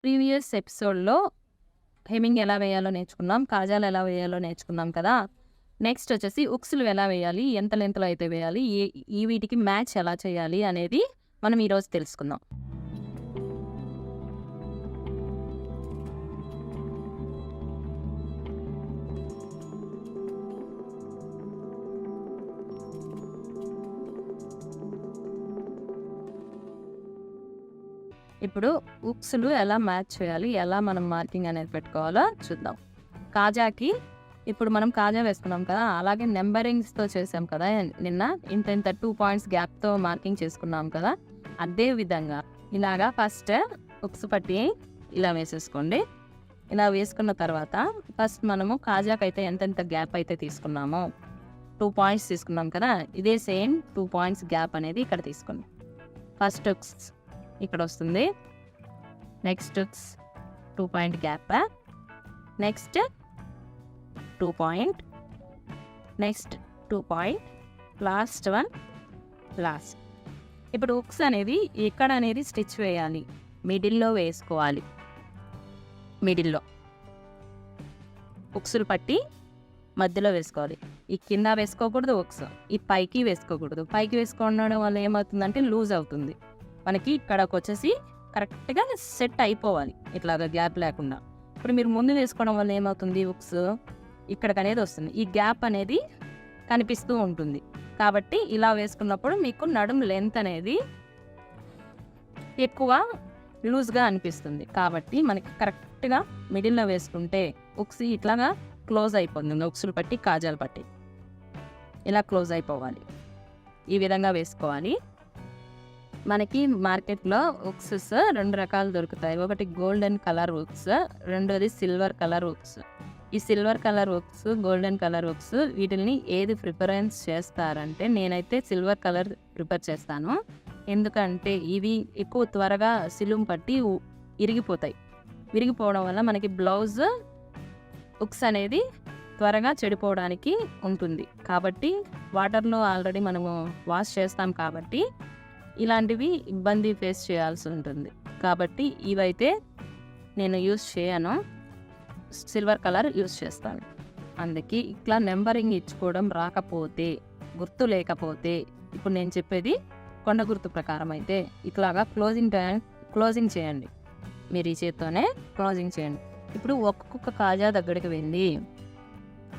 Previous ఎపిసోడ్లో hemming ఎలా వేయాలో నేర్చుకున్నాం, కాజాలు ఎలా వేయాలో నేర్చుకున్నాం కదా. నెక్స్ట్ వచ్చేసి ఉక్సులు ఎలా వేయాలి, ఎంత లెంత్లో అయితే వేయాలి, ఈ వీటికి మ్యాచ్ ఎలా చేయాలి అనేది మనం ఈరోజు తెలుసుకుందాం. ఇప్పుడు ఉక్సులు ఎలా మ్యాచ్ చేయాలి, ఎలా మనం మార్కింగ్ అనేది పెట్టుకోవాలో చూద్దాం. కాజాకి ఇప్పుడు మనం కాజా వేసుకున్నాం కదా, అలాగే నెంబరింగ్స్తో చేసాం కదా నిన్న, ఇంత 2 పాయింట్స్ గ్యాప్తో మార్కింగ్ చేసుకున్నాం కదా. అదే విధంగా ఇలాగా ఫస్ట్ ఉక్సు పట్టి ఇలా వేసేసుకోండి. ఇలా వేసుకున్న తర్వాత ఫస్ట్ మనము కాజాకైతే ఎంతెంత గ్యాప్ అయితే తీసుకున్నామో 2 పాయింట్స్ తీసుకున్నాం కదా, ఇదే సేమ్ 2 పాయింట్స్ గ్యాప్ అనేది ఇక్కడ తీసుకోండి. ఫస్ట్ ఉక్స్ ఇక్కడ వస్తుంది, next 2 point gap, next 2 point, next 2 point, last one last. ఇప్పుడు ఉక్స్ అనేది ఎక్కడ అనేది స్టిచ్ వేయాలి, మిడిల్లో వేసుకోవాలి. మిడిల్లో ఉక్సులు పట్టి మధ్యలో వేసుకోవాలి. ఈ కింద వేసుకోకూడదు ఉక్స్, ఈ పైకి వేసుకోకూడదు. పైకి వేసుకోవడం వల్ల ఏమవుతుందంటే లూజ్ అవుతుంది మనకి. ఇక్కడకు వచ్చేసి కరెక్ట్గా సెట్ అయిపోవాలి ఇట్లాగా గ్యాప్ లేకుండా. ఇప్పుడు మీరు ముందు వేసుకోవడం వల్ల ఏమవుతుంది, ఉక్స్ ఇక్కడికి అనేది వస్తుంది, ఈ గ్యాప్ అనేది కనిపిస్తూ ఉంటుంది. కాబట్టి ఇలా వేసుకున్నప్పుడు మీకు నడుము లెంత్ అనేది ఎక్కువ లూజ్గా అనిపిస్తుంది. కాబట్టి మనకి కరెక్ట్గా మిడిల్లో వేసుకుంటే ఉక్స్ ఇట్లాగా క్లోజ్ అయిపోతుంది. ఉక్సులు పట్టి కాజాలు పట్టి ఇలా క్లోజ్ అయిపోవాలి. ఈ విధంగా వేసుకోవాలి. మనకి మార్కెట్లో ఉక్సెస్ 2 రకాలు దొరుకుతాయి. ఒకటి గోల్డెన్ కలర్ ఉక్స్, రెండోది సిల్వర్ కలర్ ఉక్స్. ఈ సిల్వర్ కలర్ ఉక్స్, గోల్డెన్ కలర్ ఉక్స్ వీటిని ఏది ప్రిఫరెన్స్ చేస్తారంటే నేనైతే సిల్వర్ కలర్ ప్రిఫర్ చేస్తాను. ఎందుకంటే ఇవి ఎక్కువ త్వరగా సిలుం పట్టి ఇరిగిపోతాయి. విరిగిపోవడం వల్ల మనకి బ్లౌజ్ ఉక్స్ అనేది త్వరగా చెడిపోవడానికి ఉంటుంది. కాబట్టి వాటర్లో ఆల్రెడీ మనము వాష్ చేస్తాం కాబట్టి ఇలాంటివి ఇబ్బంది ఫేస్ చేయాల్సి ఉంటుంది. కాబట్టి ఇవైతే నేను యూస్ చేయను, సిల్వర్ కలర్ యూస్ చేస్తాను. అందుకే ఇట్లా నెంబరింగ్ ఇచ్చుకోవడం రాకపోతే, గుర్తు లేకపోతే, ఇప్పుడు నేను చెప్పేది కొండ గుర్తు ప్రకారం అయితే ఇట్లాగా క్లోజింగ్ చేయండి. మీరు ఈ చేత్తోనే క్లోజింగ్ చేయండి. ఇప్పుడు ఒక్కొక్క కాజా దగ్గరికి వెళ్ళి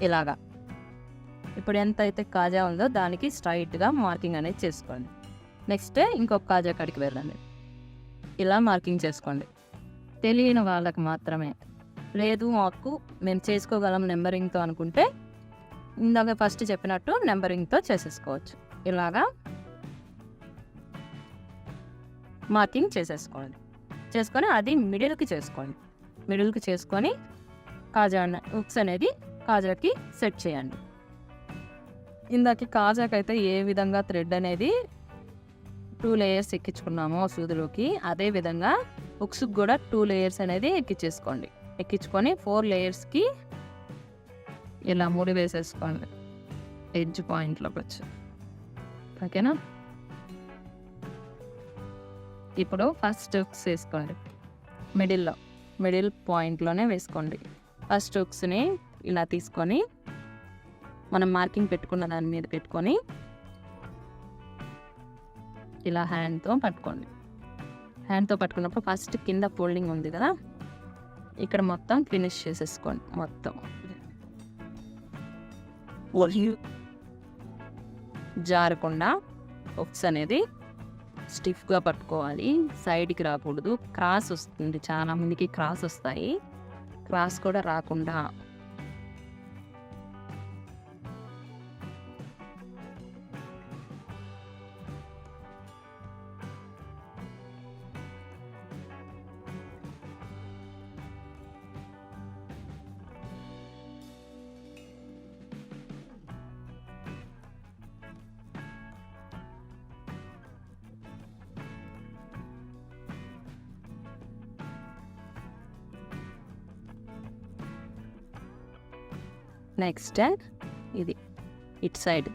ఇలాగా ఇప్పుడు ఎంత అయితే కాజా ఉందో దానికి స్ట్రైట్గా మార్కింగ్ అనేది చేసుకోండి. నెక్స్ట్ ఇంకొక కాజా కాడికి వెళ్ళండి, ఇలా మార్కింగ్ చేసుకోండి. తెలియని వాళ్ళకి మాత్రమే, లేదు మాకు మేము చేసుకోగలం నెంబరింగ్తో అనుకుంటే ఇందాక ఫస్ట్ చెప్పినట్టు నెంబరింగ్తో చేసేసుకోవచ్చు. ఇలాగా మార్కింగ్ చేసేసుకోండి. చేసుకొని అది మిడిల్కి చేసుకోండి. మిడిల్కి చేసుకొని కాజా ఉక్స్ అనేది కాజాకి సెట్ చేయండి. ఇందాక కాజాకైతే ఏ విధంగా థ్రెడ్ అనేది 2 లేయర్స్ ఎక్కించుకున్నామో సూదిలోకి, అదే విధంగా ఉక్స్కి కూడా 2 లేయర్స్ అనేది ఎక్కించేసుకోండి. ఎక్కించుకొని 4 లేయర్స్కి ఇలా ముడి వేసేసుకోండి ఎడ్జ్ పాయింట్లోకి వచ్చి. ఓకేనా? ఇప్పుడు ఫస్ట్ ఉక్స్ వేసుకోండి, మిడిల్ పాయింట్లోనే వేసుకోండి. ఫస్ట్ ఉక్స్ని ఇలా తీసుకొని మనం మార్కింగ్ పెట్టుకున్న దాని మీద పెట్టుకొని ఇలా హ్యాండ్తో పట్టుకోండి. హ్యాండ్తో పట్టుకున్నప్పుడు ఫస్ట్ కింద ఫోల్డింగ్ ఉంది కదా, ఇక్కడ మొత్తం ఫినిష్ చేసేసుకోండి. మొత్తం జారకుండా ఉక్స్ అనేది స్టిఫ్గా పట్టుకోవాలి, సైడ్కి రాకూడదు. క్రాస్ వస్తుంది, చాలా మందికి క్రాస్ వస్తాయి. క్రాస్ కూడా రాకుండా నెక్స్ట్ ఇది ఇటు సైడ్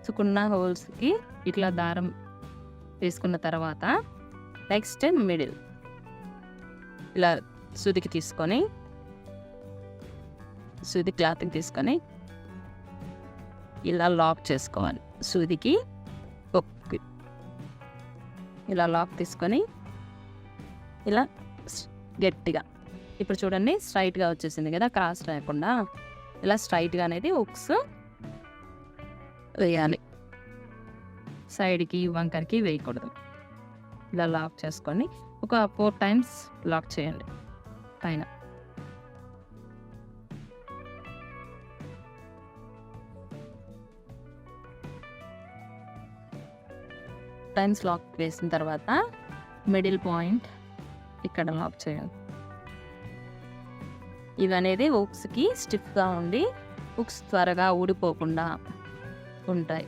సుకున్న హోల్స్కి ఇట్లా దారం తీసుకున్న తర్వాత నెక్స్ట్ మిడిల్ ఇలా సూదికి తీసుకొని సూది క్లాత్కి తీసుకొని ఇలా లాక్ చేసుకోవాలి. సూదికి ఒక్కి ఇలా లాక్ తీసుకొని ఇలా గట్టిగా ఇప్పుడు చూడండి స్ట్రైట్గా వచ్చేసింది కదా, క్రాస్ లేకుండా ఇలా స్ట్రైట్గా అనేది హుక్స్ వేయాలి. సైడ్కి వంకరకి వేయకూడదు. ఇలా లాక్ చేసుకొని ఒక 4 times లాక్ చేయండి పైన. టైమ్స్ లాక్ వేసిన తర్వాత మిడిల్ పాయింట్ ఇక్కడ లాక్ చేయాలి. ఇవి అనేది హుక్స్కి స్టిఫ్గా ఉండి హుక్స్ త్వరగా ఊడిపోకుండా ఉంటాయి.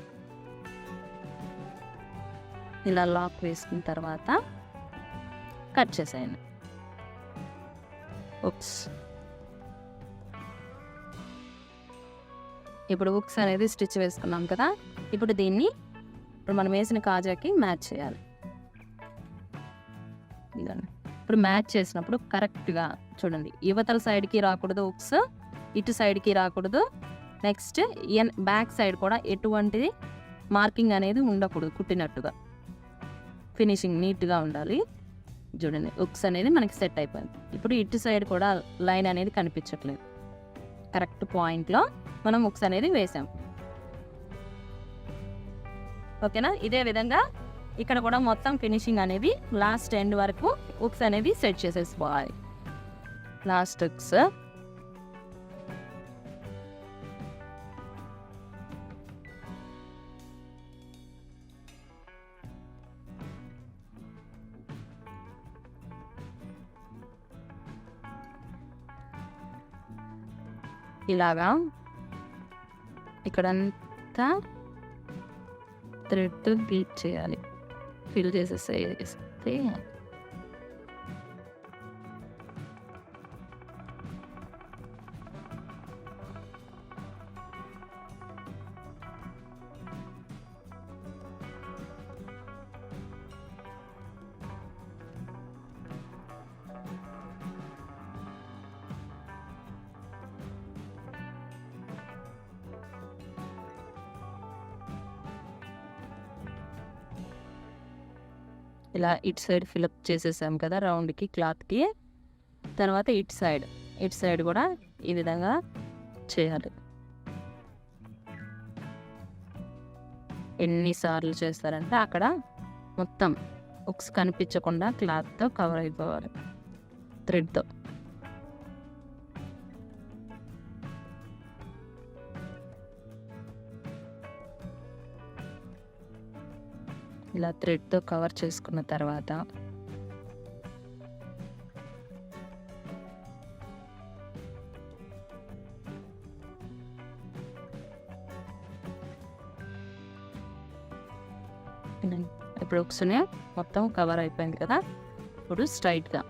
ఇలా లాక్ వేసుకున్న తర్వాత కట్ చేసేయండి హుక్స్. ఇప్పుడు హుక్స్ అనేది స్టిచ్ వేసుకున్నాం కదా, ఇప్పుడు దీన్ని మనం వేసిన కాజాకి మ్యాచ్ చేయాలి. ఇదండి. ఇప్పుడు మ్యాచ్ చేసినప్పుడు కరెక్ట్గా చూడండి, యువతల సైడ్కి రాకూడదు హుక్స్, ఇటు సైడ్కి రాకూడదు. నెక్స్ట్ బ్యాక్ సైడ్ కూడా ఎటువంటి మార్కింగ్ అనేది ఉండకూడదు. కుట్టినట్టుగా ఫినిషింగ్ నీట్గా ఉండాలి. చూడండి హుక్స్ అనేది మనకి సెట్ అయిపోయింది. ఇప్పుడు ఇటు సైడ్ కూడా లైన్ అనేది కనిపించట్లేదు. కరెక్ట్ పాయింట్లో మనం హుక్స్ అనేది వేసాం. ఓకేనా? ఇదే విధంగా ఇక్కడ కూడా మొత్తం ఫినిషింగ్ అనేది లాస్ట్ ఎండ్ వరకు హుక్స్ అనేది సెట్ చేసేసుకోవాలి. లాస్ట్ హుక్స్ ఇలాగా ఇక్కడంతా థ్రెడ్ బీట్ చేయాలి. ఫిల్ చేసేస్తే ఇలా ఇటు సైడ్ ఫిలప్ చేసేసాం కదా రౌండ్కి క్లాత్కి. తర్వాత ఇటు సైడ్ కూడా ఈ విధంగా చేయాలి. ఎన్నిసార్లు చేస్తారంటే అక్కడ మొత్తం హుక్స్ కనిపించకుండా క్లాత్తో కవర్ అయిపోవాలి థ్రెడ్తో. ఇలా థ్రెడ్తో కవర్ చేసుకున్న తర్వాత ఇప్పుడు హుక్స్ని మొత్తం కవర్ అయిపోయింది కదా. ఇప్పుడు స్ట్రైట్గా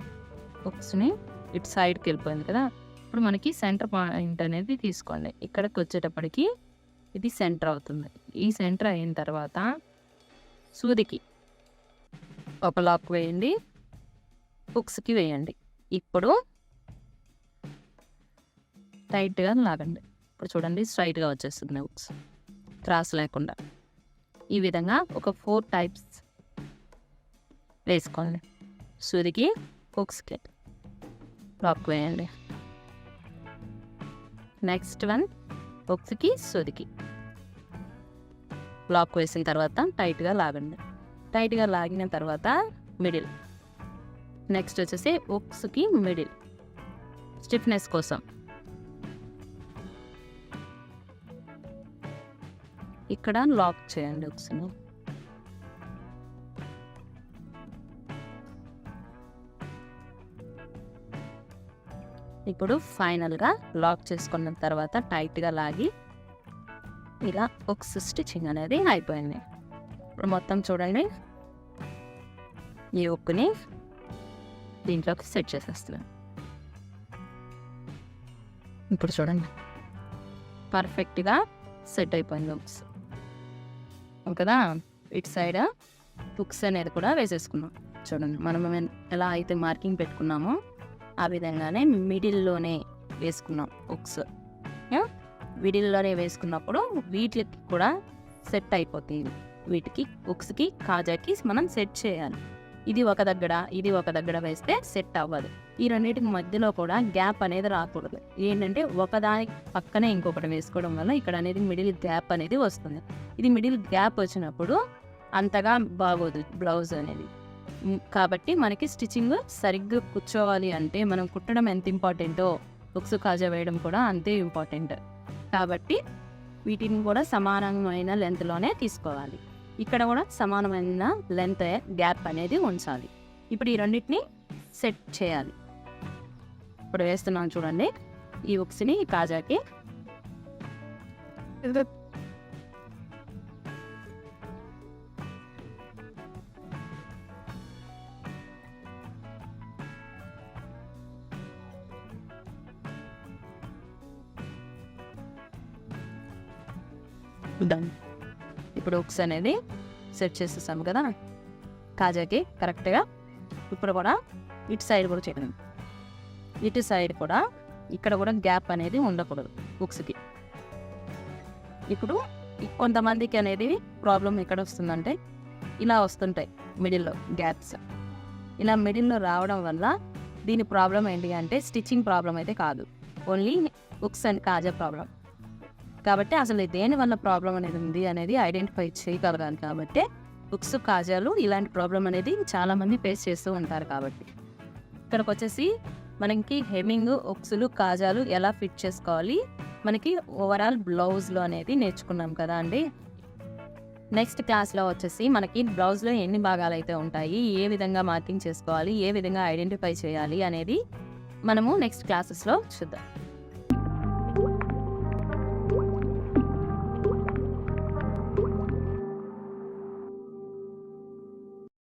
హుక్స్ని ఇటు సైడ్కి వెళ్ళిపోయింది కదా. ఇప్పుడు మనకి సెంటర్ పాయింట్ అనేది తీసుకోండి. ఇక్కడికి వచ్చేటప్పటికి ఇది సెంటర్ అవుతుంది. ఈ సెంటర్ అయిన తర్వాత సూదికి ఒక లాక్ వేయండి, హుక్స్కి వేయండి. ఇప్పుడు టైట్గా లాగండి. ఇప్పుడు చూడండి స్ట్రైట్గా వచ్చేస్తుంది హుక్స్, క్రాస్ లేకుండా. ఈ విధంగా ఒక 4 types వేసుకోండి. సూదికి హుక్స్కి లాక్ వేయండి. నెక్స్ట్ వన్ హుక్స్కి సూదికి లాక్ వేసిన తర్వాత టైట్గా లాగండి. టైట్గా లాగిన తర్వాత మిడిల్. నెక్స్ట్ వచ్చేసి హుక్స్కి మిడిల్ స్టిఫ్నెస్ కోసం ఇక్కడ లాక్ చేయండి హుక్స్ని. ఇప్పుడు ఫైనల్గా లాక్ చేసుకున్న తర్వాత టైట్గా లాగి ఇలా హుక్స్ స్టిచ్చింగ్ అనేది అయిపోయింది. ఇప్పుడు మొత్తం చూడండి ఈ హుక్ని దీంట్లోకి సెట్ చేసేస్తున్నాను. ఇప్పుడు చూడండి పర్ఫెక్ట్గా సెట్ అయిపోయింది హుక్స్ కదా. ఇటు సైడ్ హుక్స్ అనేది కూడా వేసేసుకున్నాం. చూడండి మనం ఎలా అయితే మార్కింగ్ పెట్టుకున్నామో ఆ విధంగానే మిడిల్లోనే వేసుకున్నాం హుక్స్. మిడిల్లోనే వేసుకున్నప్పుడు వీటికి కూడా సెట్ అయిపోతుంది. వీటికి హుక్స్కి కాజాకి మనం సెట్ చేయాలి. ఇది ఒక దగ్గర వేస్తే సెట్ అవ్వదు. ఈ రెండింటికి మధ్యలో కూడా గ్యాప్ అనేది రాకూడదు. ఏంటంటే ఒకదాని పక్కనే ఇంకొకటి వేసుకోవడం వల్ల ఇక్కడ అనేది మిడిల్ గ్యాప్ అనేది వస్తుంది. ఇది మిడిల్ గ్యాప్ వచ్చినప్పుడు అంతగా బాగోదు బ్లౌజ్ అనేది. కాబట్టి మనకి స్టిచ్చింగ్ సరిగ్గా కూర్చోవాలి అంటే మనం కుట్టడం ఎంత ఇంపార్టెంటో హుక్స్ కాజా వేయడం కూడా అంతే ఇంపార్టెంట్. కాబట్టి వీటిని కూడా సమానమైన లెంత్లోనే తీసుకోవాలి. ఇక్కడ కూడా సమానమైన లెంత్ గ్యాప్ అనేది ఉంచాలి. ఇప్పుడు ఈ రెండింటిని సెట్ చేయాలి. ఇప్పుడు వేస్తున్నాను చూడండి ఈ హుక్స్ని ఈ కాజాకి. డన్. ఇప్పుడు హుక్స్ అనేది సెట్ చేసేసాము కదా కాజాకి కరెక్ట్గా. ఇప్పుడు కూడా ఇటు సైడ్ కూడా చేయడం. ఇటు సైడ్ కూడా ఇక్కడ కూడా గ్యాప్ అనేది ఉండకూడదు హుక్స్కి. ఇప్పుడు కొంతమందికి అనేది ప్రాబ్లం ఎక్కడ వస్తుందంటే ఇలా వస్తుంటాయి మిడిల్లో గ్యాప్స్. ఇలా మిడిల్లో రావడం వల్ల దీని ప్రాబ్లం ఏంటి అంటే స్టిచ్చింగ్ ప్రాబ్లం అయితే కాదు, ఓన్లీ హుక్స్ అండ్ కాజా ప్రాబ్లం. కాబట్టి అసలు దేని వల్ల ప్రాబ్లం అనేది ఉంది అనేది ఐడెంటిఫై చేయగలగాలి. కాబట్టి హుక్స్ కాజాలు ఇలాంటి ప్రాబ్లం అనేది చాలామంది ఫేస్ చేస్తూ ఉంటారు. కాబట్టి ఇక్కడికి వచ్చేసి మనకి హెమ్మింగ్, హుక్స్లు, కాజాలు ఎలా ఫిట్ చేసుకోవాలి మనకి ఓవరాల్ బ్లౌజ్లో అనేది నేర్చుకున్నాం కదా అండి. నెక్స్ట్ క్లాస్లో వచ్చేసి మనకి బ్లౌజ్లో ఎన్ని భాగాలు అయితే ఉంటాయి, ఏ విధంగా మార్కింగ్ చేసుకోవాలి, ఏ విధంగా ఐడెంటిఫై చేయాలి అనేది మనము నెక్స్ట్ క్లాసెస్లో చూద్దాం.